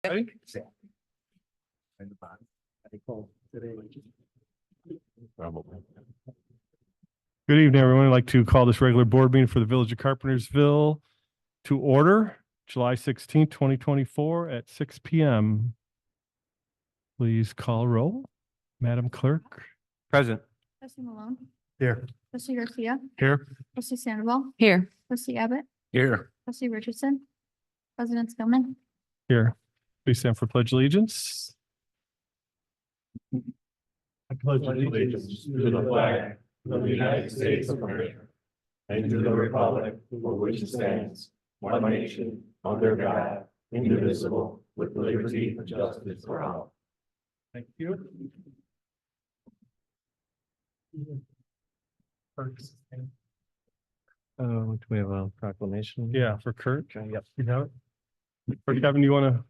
Ready? Good evening, everyone. I'd like to call this regular board meeting for the Village of Carpentersville to order July 16th, 2024 at 6 p.m. Please call roll. Madam Clerk. Present. Trustee Malone. Here. Trustee Garcia. Here. Trustee Sandoval. Here. Trustee Abbott. Here. Trustee Richardson. President Skillman. Here. Please stand for pledge allegiance. I pledge allegiance to the flag of the United States of America and to the republic for which it stands, one nation, under God, indivisible, with liberty and justice for all. Thank you. Do we have a proclamation? Yeah, for Kurt. Yep. You have it? Or Kevin, you want to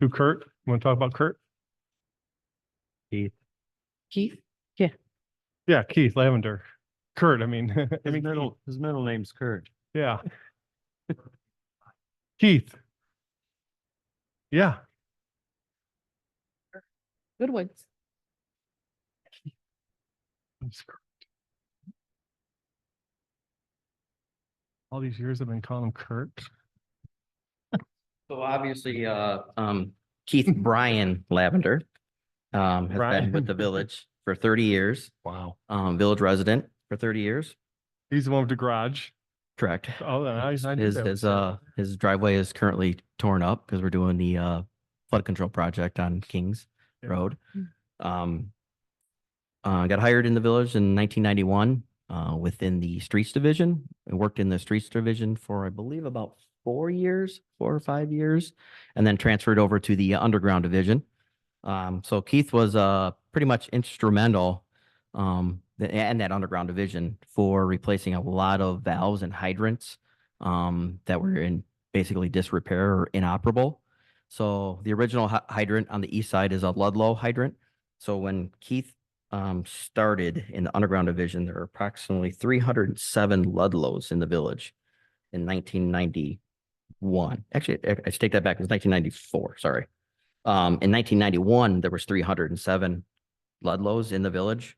do Kurt? You want to talk about Kurt? Keith. Keith? Yeah, Keith Lavender. Kurt, I mean. His middle name's Kurt. Yeah. Keith. Yeah. Goodwoods. All these years I've been calling him Kurt. So obviously, Keith Brian Lavender, has Brian. been with the village for 30 years, Wow. village resident for 30 years. He's the one with the garage. Correct. Oh, I knew that. His driveway is currently torn up because we're doing the flood control project on Kings Yeah. Road. Got hired in the village in 1991 within the streets division. I worked in the streets division for, I believe, about 4 or 5 years, and then transferred over to the underground division. So Keith was pretty much instrumental in that underground division for replacing a lot of valves and hydrants that were in basically disrepair or inoperable. So the original hydrant on the east side is a Ludlow hydrant. So when Keith started in the underground division, there were approximately 307 Ludlows in the village in 1991. Actually, I should take that back. It was 1994. Sorry. In 1991, there was 307 Ludlows in the village,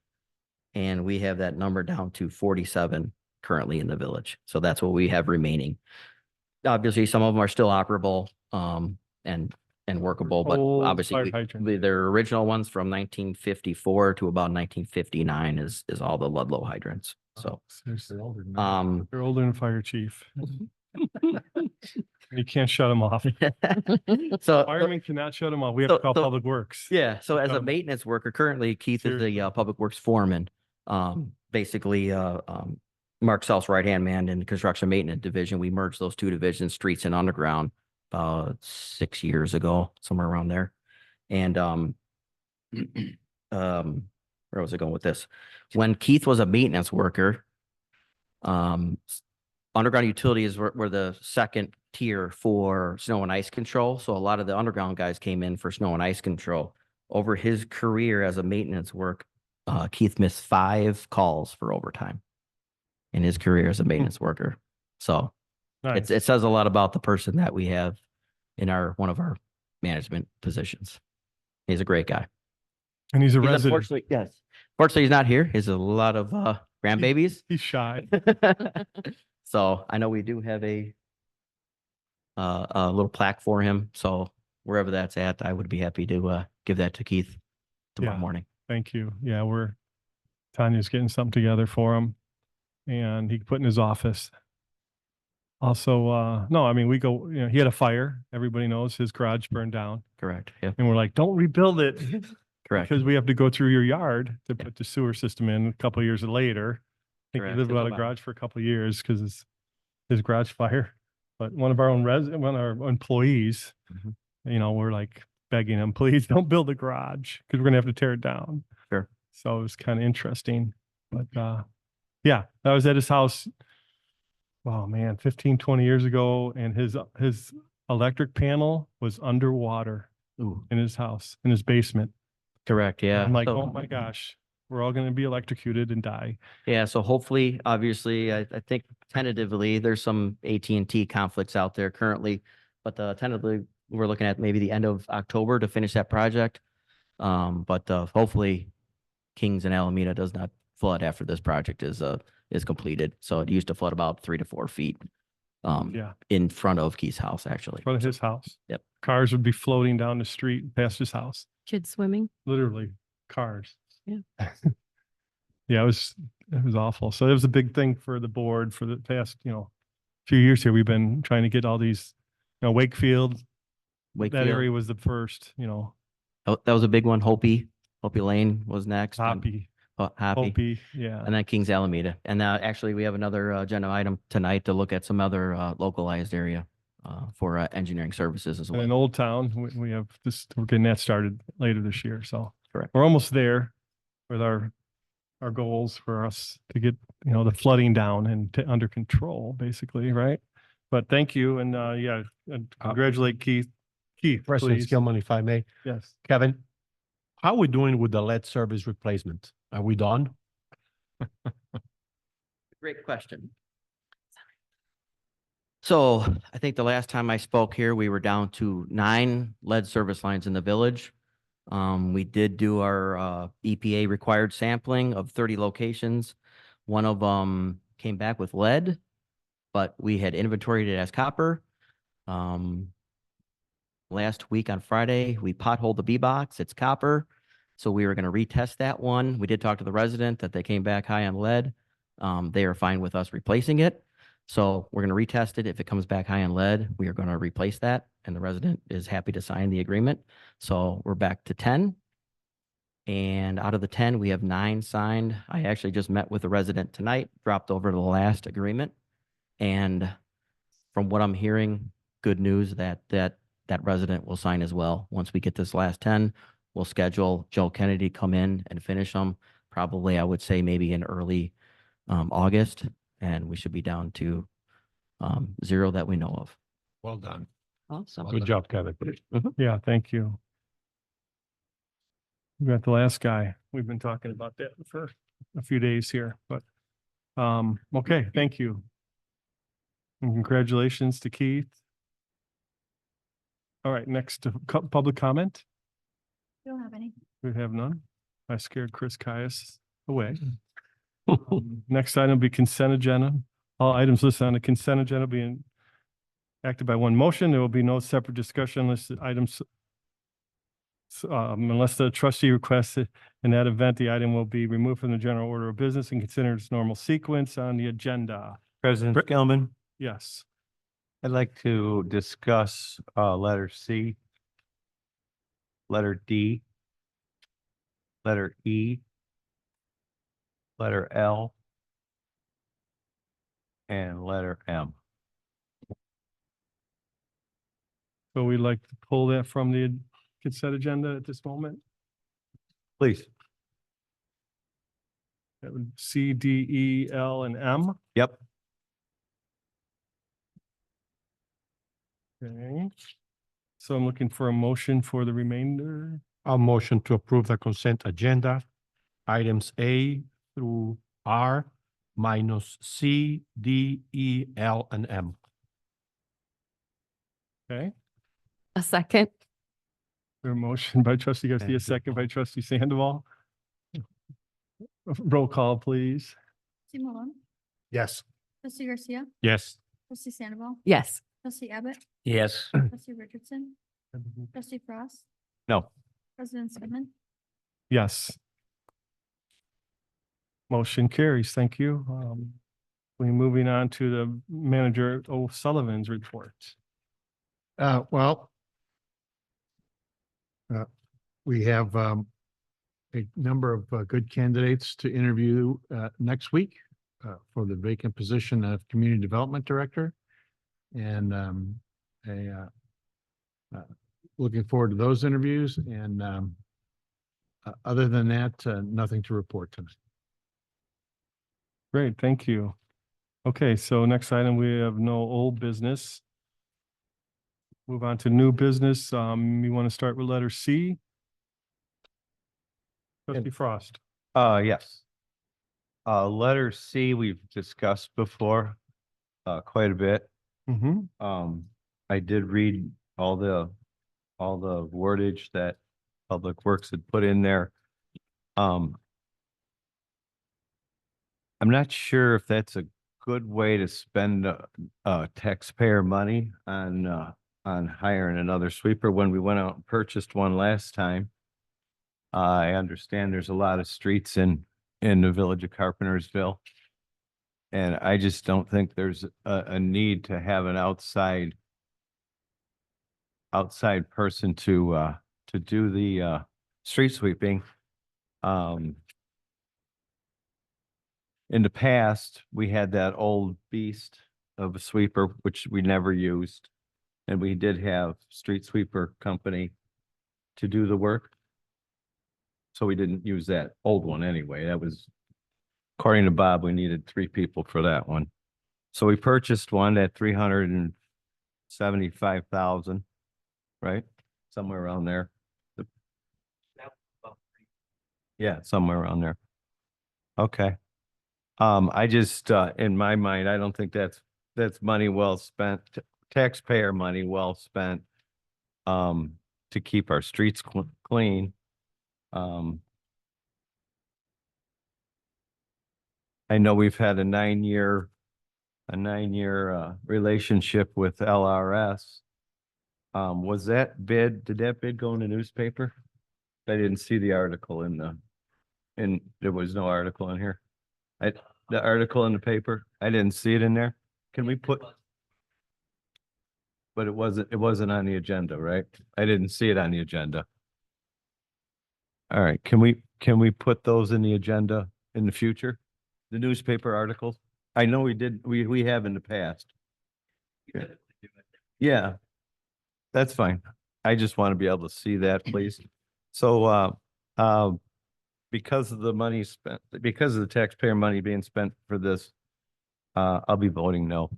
and we have that number down to 47 currently in the village. So that's what we have remaining. Obviously, some of them are still operable and workable, but Old obviously fire hydrant. their original ones from 1954 to about 1959 is all the Ludlow hydrants. So, Seriously, um, you're older than fire chief. You can't shut them off. so Firemen cannot shut them off. We have to call Public Works. yeah. So as a Um, maintenance worker, currently Keith is seriously. the public works foreman. Basically, Mark Self's right-hand man in the construction maintenance division. We merged those two divisions, streets and underground, about 6 years ago, somewhere around there. And where was I going with this? When Keith was a maintenance worker, underground utilities were the second tier for snow and ice control. So a lot of the underground guys came in for snow and ice control. Over his career as a maintenance work, Keith missed 5 calls for overtime in his career as a maintenance worker. So Nice. it says a lot about the person that we have in one of our management positions. He's a great guy. And he's a He's resident. unfortunately, yes. Fortunately, he's not here. He has a lot of grandbabies. He's shy. So I know we do have a little plaque for him. So wherever that's at, I would be happy to give that to Keith tomorrow Yeah. morning. Thank you. Yeah, Tanya's getting something together for him, and he can put in his office. Also, no, I mean, he had a fire. Everybody knows his garage burned down, Correct. Yeah. and we're like, don't rebuild it Correct. because we have to go through your yard to put the sewer system in a couple of years later. I think he Correct. lived without a garage for a couple of years because his garage fire. But one of our employees, Mhm. we're like begging him, please don't build a garage because we're gonna have to tear it down. Sure. So it was kind of interesting, but yeah, I was at his house. Oh man, 15, 20 years ago, and his electric panel was underwater Ooh, in his house, in his basement. correct. Yeah. I'm like, So- oh my gosh, we're all going to be electrocuted and die. Yeah, so hopefully, obviously, I think tentatively, there's some AT&T conflicts out there currently, but tentatively we're looking at maybe the end of October to finish that project. But hopefully Kings and Alameda does not flood after this project is completed. So it used to flood about 3 to 4 feet Yeah, in front of Keith's house, actually. in front of his house. Yep. Cars would be floating down the street past his house, Kids swimming. literally cars. Yeah. Yeah, it was awful. So it was a big thing for the board for the past, few years here. We've been trying to get all these, Wakefield, that Wakefield, area was the first, that was a big one. Hopi Lane was next. and- Hoppy, Hoppy. Hopi, yeah. And then Kings Alameda. And actually, we have another agenda item tonight to look at some other localized area for engineering services as And in well. Old Town, we have this, we're getting that started later this year. So Correct. we're almost there with our goals for us to get, the flooding down and under control, basically, right? But thank you. And and congratulate Keith. Keith, President please. Skillman, if I may. Yes. Kevin, how are we doing with the lead service replacement? Are we done? Great question. So I think the last time I spoke here, we were down to 9 lead service lines in the village. We did do our EPA required sampling of 30 locations. One of them came back with lead, but we had inventoried it as copper. Last week on Friday, we potholed the B box. It's copper. So we were going to retest that one. We did talk to the resident that they came back high on lead. They are fine with us replacing it. So we're going to retest it. If it comes back high on lead, we are going to replace that. And the resident is happy to sign the agreement. So we're back to 10. And out of the 10, we have 9 signed. I actually just met with the resident tonight, dropped over to the last agreement. And from what I'm hearing, good news that resident will sign as well. Once we get this last 10, we'll schedule Joe Kennedy come in and finish them. Probably, I would say maybe in early August, and we should be down to 0 that we know of. Well done. Awesome. Good job, Kevin. Yeah, thank you. We got the last guy. We've been talking about that for a few days here, but okay, thank you. And congratulations to Keith. All right, next to public comment. We don't have any. We have none. I scared Chris Caius away. Next item will be consent agenda. All items listed on the consent agenda being acted by one motion. There will be no separate discussion unless the items, unless the trustee requests it. In that event, the item will be removed from the general order of business and considered its normal sequence on the agenda. President Skillman, Yes. I'd like to discuss letter C, letter D, letter E, letter L, and letter M. So we'd like to pull that from the consent agenda at this moment. Please. That would C, D, E, L, and M. Yep. Okay. So I'm looking for a motion for the remainder. I'll motion to approve the consent agenda, items A through R minus C, D, E, L, and M. Okay. A second. A motion by trustee Garcia, second by trustee Sandoval. Roll call, please. Trustee Malone, Yes. trustee Garcia, Yes. trustee Sandoval, Yes. trustee Abbott, Yes. trustee Richardson, trustee Frost, No. president Skillman. Yes. Motion carries. Thank you. We're moving on to the manager O'Sullivan's report. Well, we have a number of good candidates to interview next week for the vacant position of Community Development Director. And looking forward to those interviews. And other than that, nothing to report tonight. Great, thank you. Okay, so next item, we have no old business. Move on to new business. You want to start with letter C? Trustee Frost. Yes. Letter C, we've discussed before, quite a bit. Mm-hmm. I did read all the wordage that Public Works had put in there. I'm not sure if that's a good way to spend taxpayer money on hiring another sweeper when we went out and purchased one last time. I understand there's a lot of streets in the village of Carpentersville. And I just don't think there's a need to have an outside person to do the street sweeping. In the past, we had that old beast of a sweeper, which we never used. And we did have street sweeper company to do the work. So we didn't use that old one anyway. That was, according to Bob, we needed 3 people for that one. So we purchased one at 375,000, right? Somewhere around there. Yeah, somewhere around there. Okay. I just, in my mind, I don't think that's money well spent, taxpayer money well spent, to keep our streets clean. I know we've had a 9-year relationship with LRS. Was that bid, did that bid go in the newspaper? I didn't see the article there was no article in here. The article in the paper, I didn't see it in there. Can we put? But it wasn't on the agenda, right? I didn't see it on the agenda. All right, can we put those in the agenda in the future? The newspaper articles? I know we have in the past. Yeah, that's fine. I just want to be able to see that, please. So, because of the money spent, because of the taxpayer money being spent for this, I'll be voting no.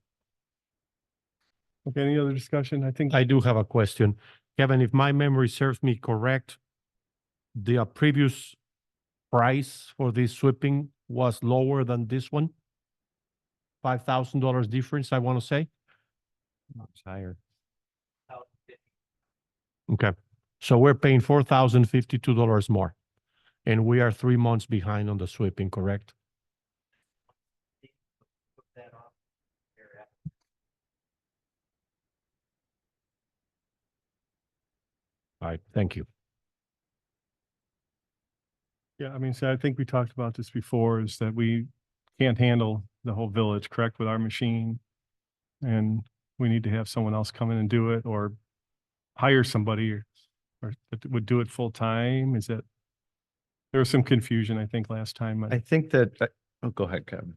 Okay, any other discussion? I think, I do have a question. Kevin, if my memory serves me correct, the previous price for this sweeping was lower than this one? $5,000 difference, I want to say? It's higher. Okay. So we're paying $4,052 more. And we are 3 months behind on the sweeping, correct? All right, thank you. yeah, I mean, so I think we talked about this before, is that we can't handle the whole village, correct, with our machine. And we need to have someone else come in and do it, or hire somebody or that would do it full time. Is that, there was some confusion, I think, last time. I think that, oh, go ahead, Kevin.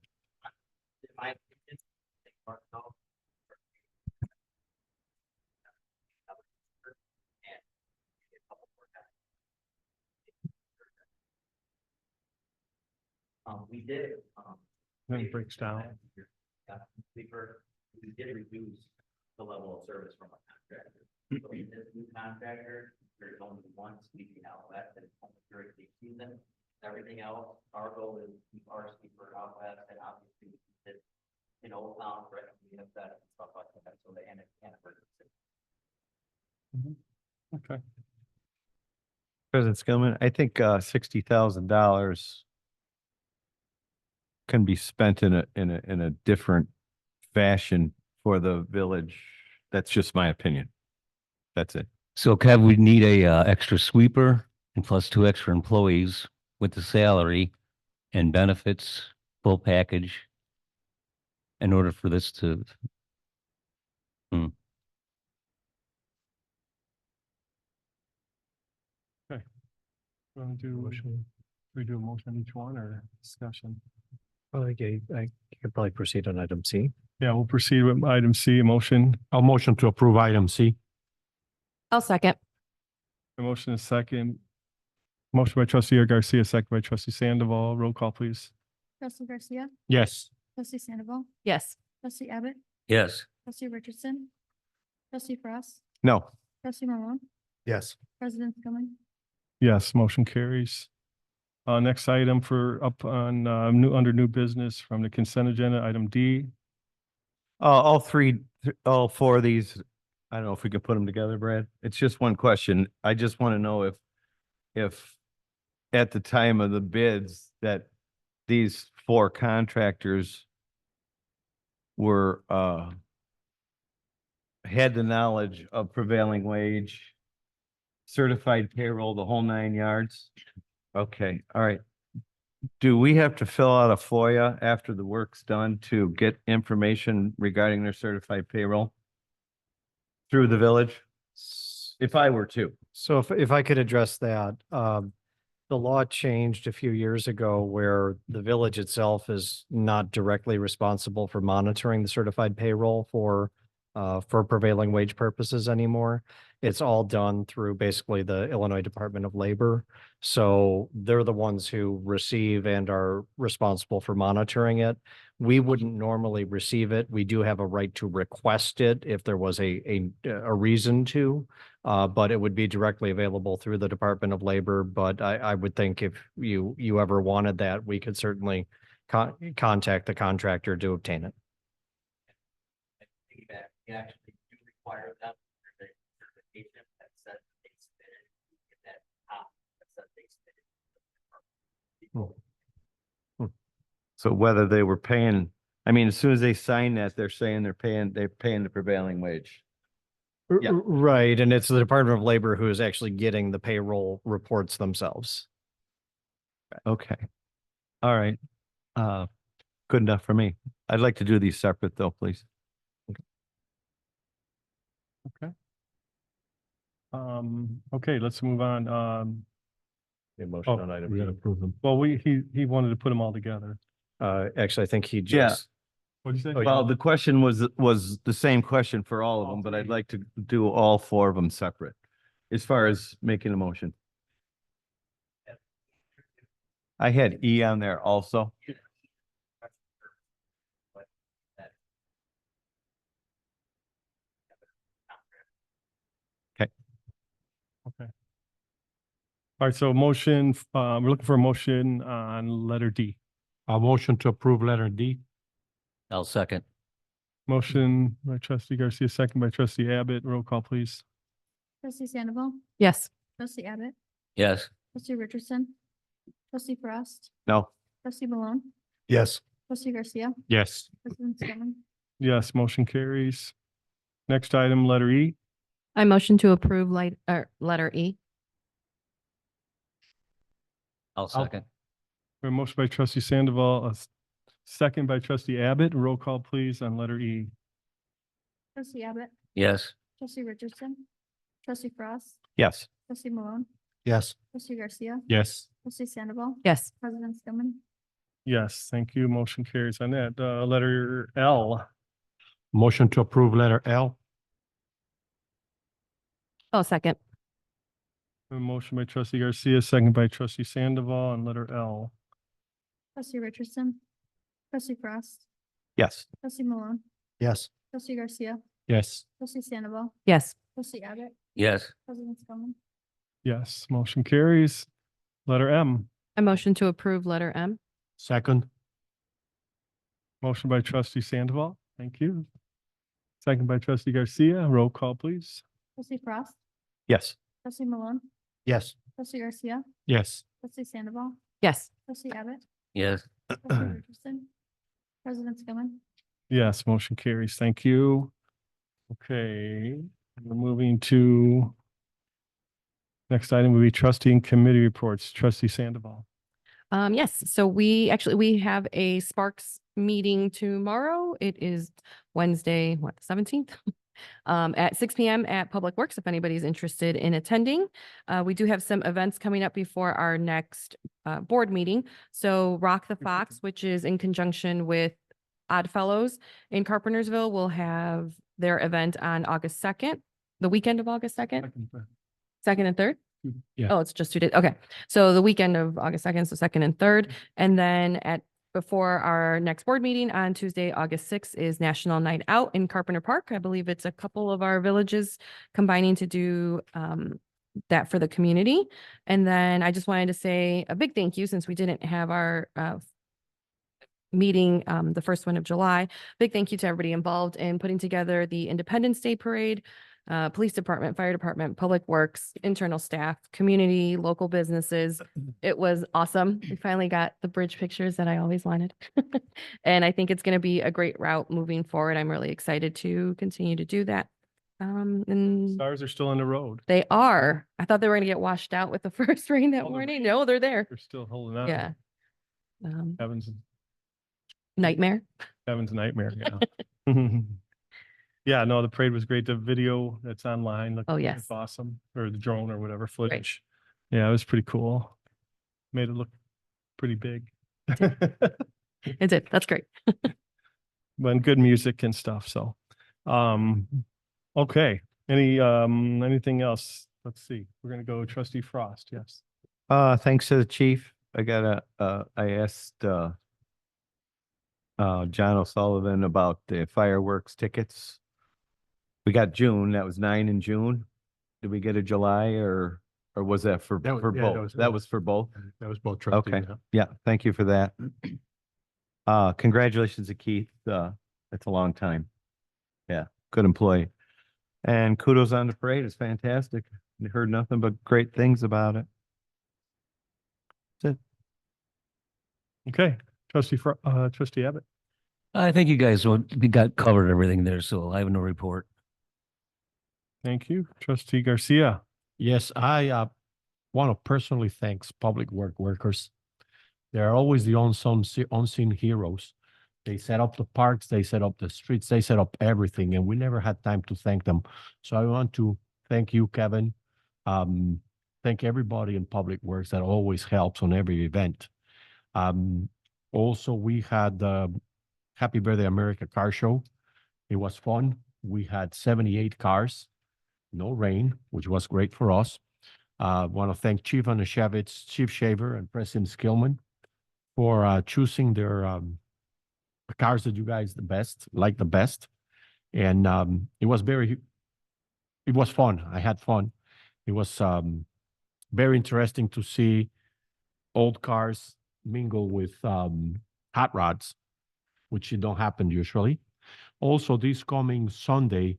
We did. Then it breaks down. We did reduce the level of service from a contractor. So in this new contractor, there's only one sweeping outlet and it's only during peak season. Everything else, our goal is to keep our sweeper outlet and obviously it's in Old Town, right? We have that and stuff like that. So the emergency. Okay. President Skillman, I think $60,000 can be spent in a different fashion for the village. That's just my opinion. That's it. So Kev, we need a extra sweeper and plus 2 extra employees with the salary and benefits, full package. In order for this to. Want to do, we do a motion on each one or discussion? Okay, I could probably proceed on item C. Yeah, we'll proceed with item C, a motion. I'll motion to approve item C. I'll second. A motion is second. Motion by trustee Garcia, second by trustee Sandoval. Roll call, please. Trustee Garcia, Yes. trustee Sandoval, Yes. trustee Abbott, Yes. trustee Richardson, trustee Frost, No, trustee Mormon, Yes. President Skillman. Yes, motion carries. Next item for up on under new business from the consent agenda, item D. all 4 of these I don't know if we can put them together, Brad. It's just one question. I just want to know if at the time of the bids that these 4 contractors were, had the knowledge of prevailing wage, certified payroll, the whole 9 yards? Okay, all right. Do we have to fill out a FOIA after the work's done to get information regarding their certified payroll through the village? If I were to. So if I could address that, the law changed a few years ago where the village itself is not directly responsible for monitoring the certified payroll for prevailing wage purposes anymore. It's all done through basically the Illinois Department of Labor. So they're the ones who receive and are responsible for monitoring it. We wouldn't normally receive it. We do have a right to request it if there was a reason to. But it would be directly available through the Department of Labor. But I would think if you ever wanted that, we could certainly contact the contractor to obtain it. You actually do require them for the certification that says they submitted, get that top that says they submitted. So whether they were paying, I mean, as soon as they sign that, they're saying they're paying the prevailing wage. Yeah. Right, and it's the Department of Labor who is actually getting the payroll reports themselves. Okay. All right. Good enough for me. I'd like to do these separate though, please. Okay, let's move on. A motion Oh, on item We E. gotta approve them. Well, he wanted to put them all together. Actually, I think he Yeah. just, What did you say? Oh, yeah. Well, the question was the same question for all of them, but I'd like to do all 4 of them separate as far as making a motion. I had E on there also. All right, so motion, we're looking for a motion on letter D. A motion to approve letter D. I'll second. Motion by trustee Garcia, second by trustee Abbott. Roll call, please. Trustee Sandoval, Yes. trustee Abbott, Yes. trustee Richardson, trustee Frost, No, trustee Malone, Yes. trustee Garcia, Yes. President Scully. Yes, motion carries. Next item, letter E. I motion to approve letter E. I'll second. A motion by trustee Sandoval, second by trustee Abbott. Roll call, please, on letter E. Trustee Abbott, Yes. trustee Richardson, trustee Frost, yes. trustee Malone, Yes. trustee Garcia, Yes. trustee Sandoval, Yes. President Scully. Yes, thank you. Motion carries on that. Letter L. Motion to approve letter L. Oh, second. A motion by trustee Garcia, second by trustee Sandoval on letter L. Trustee Richardson, trustee Frost, Yes. trustee Malone, Yes. trustee Garcia, Yes. trustee Sandoval, Yes. trustee Abbott, Yes. President Scully. Yes, motion carries. Letter M. I motion to approve letter M. Second. Motion by trustee Sandoval. Thank you. Second by trustee Garcia. Roll call, please. Trustee Frost, Yes. trustee Malone, Yes. trustee Garcia, Yes. trustee Sandoval, Yes. trustee Abbott, Yes. trustee Richardson, President Scully. Yes, motion carries. Thank you. Okay, we're moving to next item will be trustee and committee reports. Trustee Sandoval. Yes, so we have a Sparks meeting tomorrow. It is Wednesday, what, the 17th? At 6 p.m. at Public Works, if anybody's interested in attending. We do have some events coming up before our next board meeting. So Rock the Fox, which is in conjunction with Oddfellows in Carpentersville, will have their event on August 2nd, the weekend of August 2nd, 2nd and 3rd. Yeah. Oh, it's just 2 days. Okay. So the weekend of August 2nd, so 2nd and 3rd. And then before our next board meeting on Tuesday, August 6th is National Night Out in Carpenter Park. I believe it's a couple of our villages combining to do that for the community. And then I just wanted to say a big thank you since we didn't have our meeting the first one of July. Big thank you to everybody involved in putting together the Independence Day Parade. police department, fire department, public works, internal staff, community, local businesses. It was awesome. We finally got the bridge pictures that I always wanted. And I think it's going to be a great route moving forward. I'm really excited to continue to do that. And Stars are still on the road. they are. I thought they were going to get washed out with the first rain that Oh, the morning. No, they're there. They're still holding on. Yeah. Heaven's Nightmare. nightmare, yeah. Yeah, no, the parade was great. The video that's online. Oh, it's yes. awesome. Or the drone or whatever footage. Yeah, it was pretty cool. Made it look pretty big. It did. That's great. But good music and stuff, so. Okay, anything else? Let's see. We're gonna go trustee Frost, yes. Thanks to the chief. I asked, John O'Sullivan about the fireworks tickets. We got June, that was 9 in June. Did we get a July or was that for That was- for yeah, that both? was- That was for both? That was both trustees. Okay, yeah. yeah, thank you for that. Congratulations to Keith. That's a long time. Yeah, good employee. And kudos on the parade. It's fantastic. Heard nothing but great things about it. That's it. Okay, trustee Abbott. I think you guys, we got covered everything there, so I have no report. Thank you. Trustee Garcia. Yes, I want to personally thank public workers. They're always the unseen heroes. They set up the parks, they set up the streets, they set up everything, and we never had time to thank them. So I want to thank you, Kevin. Thank everybody in Public Works that always helps on every event. Also, we had the Happy Birthday America car show. It was fun. We had 78 cars, no rain, which was great for us. Want to thank Chief Anashevitz, Chief Shaver, and President Skillman for choosing their cars that you guys like the best. And it was fun. I had fun. It was very interesting to see old cars mingle with hot rods, which don't happen usually. Also, this coming Sunday,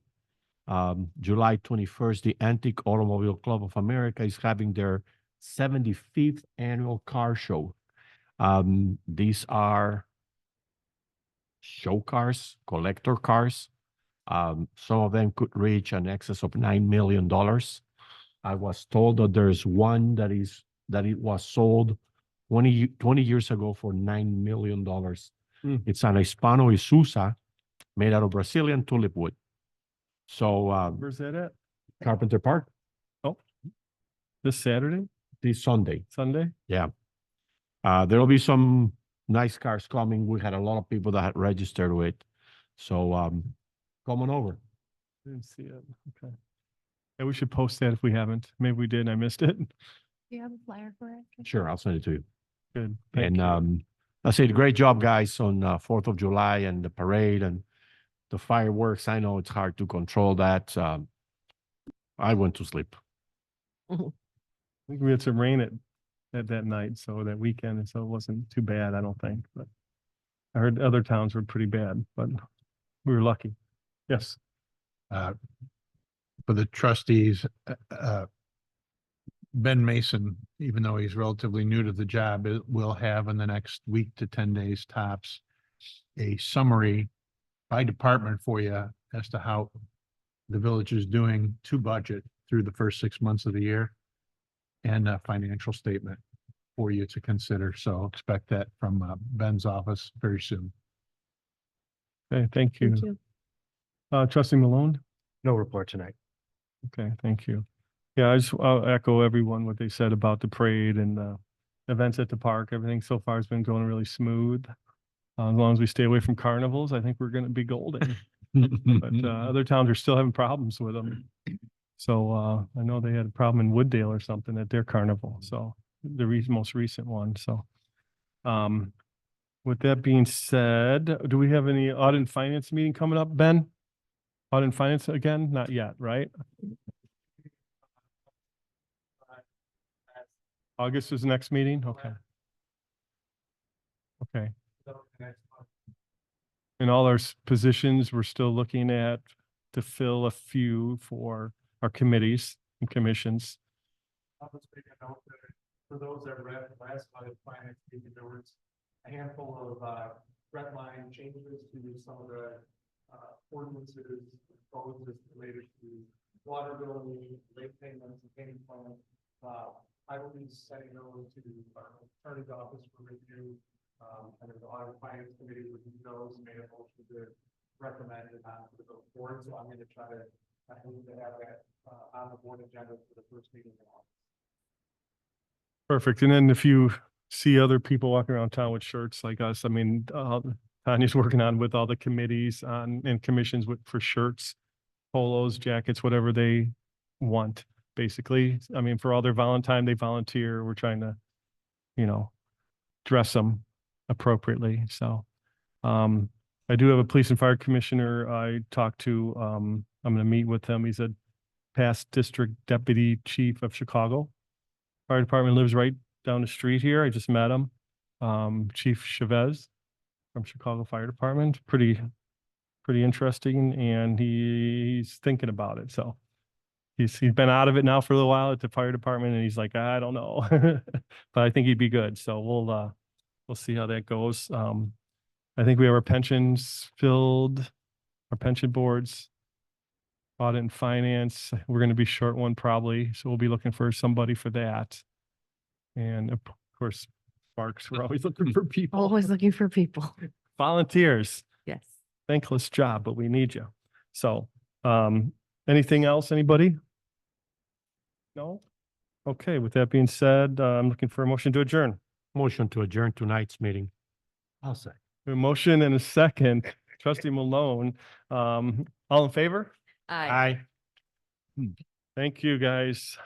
July 21st, the Antique Automobile Club of America is having their 75th annual car show. These are show cars, collector cars. Some of them could reach an excess of $9 million. I was told that there's one that it was sold 20 years ago for $9 million. It's an Hispano Isusa made out of Brazilian tulip wood. So Where's that at? Carpenter Park This Saturday, this Sunday. Sunday? Yeah. There'll be some nice cars coming. We had a lot of people that had registered with. So come on over. Didn't see it. Okay. Yeah, we should post that if we haven't. Maybe we did and I missed it. Do you have a flyer for it? Sure, I'll send it to you. Good. Thank And you. I said, great job, guys, on 4th of July and the parade and the fireworks. I know it's hard to control that. I went to sleep. I think we had some rain at that night, so that weekend, and so it wasn't too bad, I don't think, but I heard other towns were pretty bad, but we were lucky. Yes. For the trustees, Ben Mason, even though he's relatively new to the job, will have in the next week to 10 days tops a summary by department for you as to how the village is doing to budget through the first 6 months of the year, and a financial statement for you to consider. So expect that from Ben's office very soon. Okay, thank you. Thank you. Trustee Malone? No report tonight. Okay, thank you. Yeah, I'll echo everyone what they said about the parade and the events at the park. Everything so far has been going really smooth. As long as we stay away from carnivals, I think we're going to be golden. But other towns are still having problems with them. So I know they had a problem in Wooddale or something at their carnival. So the most recent one. So with that being said, do we have any audit and finance meeting coming up, Ben? Audit and finance again? Not yet, right? August is the next meeting? Okay. Okay. In all our positions, we're still looking at to fill a few for our committees and commissions. I'll just make a note that for those that read last month's finance meeting, there was a handful of red line changes to some of the ordinances, codes related to water billing, late payments, and payment plans. I will be sending those to our attorney's office for review. And the audit finance committee review those, made a motion to recommend it on to the board. So I'm going to try to, I need to have that on the board agenda for the first meeting in August. Perfect. And then if you see other people walking around town with shirts like us, I mean, Tanya's working on with all the committees on and commissions for shirts, polos, jackets, whatever they want, basically. I mean, for all their Valentine, they volunteer. We're trying to, dress them appropriately. So, I do have a police and fire commissioner I talked to. I'm going to meet with him. He's a past district deputy chief of Chicago. Fire department lives right down the street here. I just met him. Chief Chavez from Chicago Fire Department. Pretty interesting, and he's thinking about it. So he's been out of it now for a little while at the fire department, and he's like, I don't know, but I think he'd be good. So we'll see how that goes. I think we have our pensions filled, our pension boards, audit and finance. We're going to be short one probably, so we'll be looking for somebody for that. And of course, Sparks, we're always looking for people. Always looking for people. Volunteers. Yes. Thankless job, but we need you. So, anything else, anybody? No? Okay, with that being said, I'm looking for a motion to adjourn. Motion to adjourn tonight's meeting. I'll say. A motion and a second. Trustee Malone, all in favor? Aye. Thank you, guys.